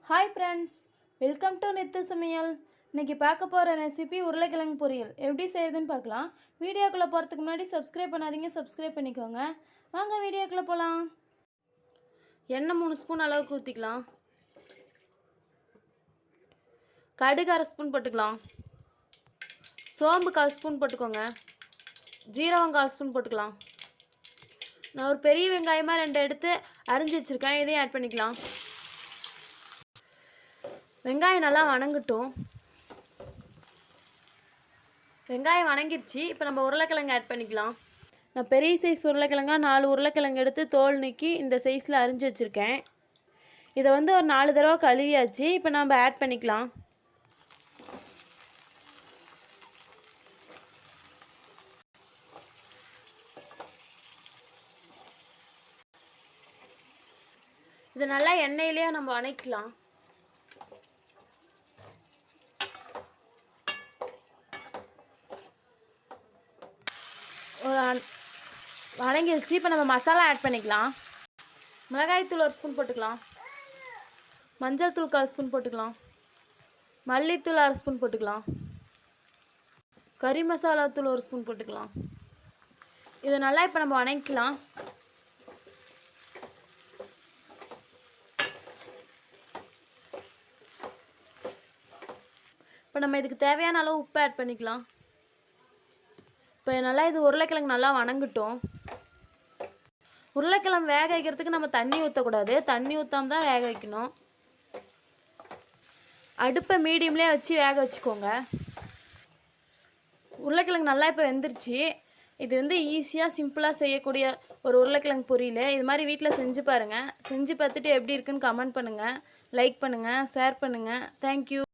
Hi friends, welcome to Nithu சமையல். இன்றைக்கி பார்க்க போகிற ரெசிபி உருளைக்கிழங்கு பொரியல். எப்படி செய்யுதுன்னு பார்க்கலாம். வீடியோக்குள்ளே போகிறதுக்கு முன்னாடி சப்ஸ்கிரைப் பண்ணாதீங்க, சப்ஸ்கிரைப் பண்ணிக்கோங்க. வாங்க வீடியோக்குள்ளே போகலாம். எண்ணெய் 3 ஸ்பூன் அளவுக்கு ஊற்றிக்கலாம். கடுகு 1/2 ஸ்பூன் போட்டுக்கலாம். சோம்பு 1/4 ஸ்பூன் போட்டுக்கோங்க. ஜீரகம் 1/4 ஸ்பூன் போட்டுக்கலாம். நான் ஒரு பெரிய வெங்காயமாக 2 எடுத்து அரிஞ்சு வச்சுருக்கேன், இதையும் ஆட் பண்ணிக்கலாம். வெங்காயம் நல்லா வணங்கட்டும். வெங்காயம் வணங்கிடுச்சு. இப்போ நம்ம உருளைக்கிழங்கு ஆட் பண்ணிக்கலாம். நான் பெரிய சைஸ் உருளைக்கிழங்கா 4 உருளைக்கிழங்கு எடுத்து தோல் நீக்கி இந்த சைஸில் அரிஞ்சு வச்சுருக்கேன். இதை ஒரு 4 தடவை கழுவியாச்சு. இப்போ நம்ம ஆட் பண்ணிக்கலாம். இதை நல்லா எண்ணெயிலேயே நம்ம வணக்கலாம். வணங்கிடுச்சு. இப்போ நம்ம மசாலா ஆட் பண்ணிக்கலாம். மிளகாய்த்தூள் 1 ஸ்பூன் போட்டுக்கலாம். மஞ்சள் தூள் 1/4 ஸ்பூன் போட்டுக்கலாம். மல்லித்தூள் 1/2 ஸ்பூன் போட்டுக்கலாம். கறி மசாலா தூள் 1 ஸ்பூன் போட்டுக்கலாம். இதை நல்லா இப்போ நம்ம வணங்கிக்கலாம். இப்போ நம்ம இதுக்கு தேவையான அளவு உப்பு ஆட் பண்ணிக்கலாம். இப்போ நல்லா இது உருளைக்கிழங்கு நல்லா வணங்கட்டும். உருளைக்கிழங்கு வேக வைக்கிறதுக்கு நம்ம தண்ணி ஊற்றக்கூடாது, தண்ணி ஊற்றாம தான் வேக வைக்கணும். அடுப்பை மீடியம்லேயே வச்சு வேக வச்சுக்கோங்க. உருளைக்கிழங்கு நல்லா இப்போ வெந்துருச்சு. இது ஈஸியாக சிம்பிளாக செய்யக்கூடிய ஒரு உருளைக்கிழங்கு பொரியல். இது மாதிரி வீட்டில் செஞ்சு பாருங்கள். செஞ்சு பார்த்துட்டு எப்படி இருக்குன்னு கமெண்ட் பண்ணுங்கள், லைக் பண்ணுங்கள், ஷேர் பண்ணுங்கள். தேங்க்யூ.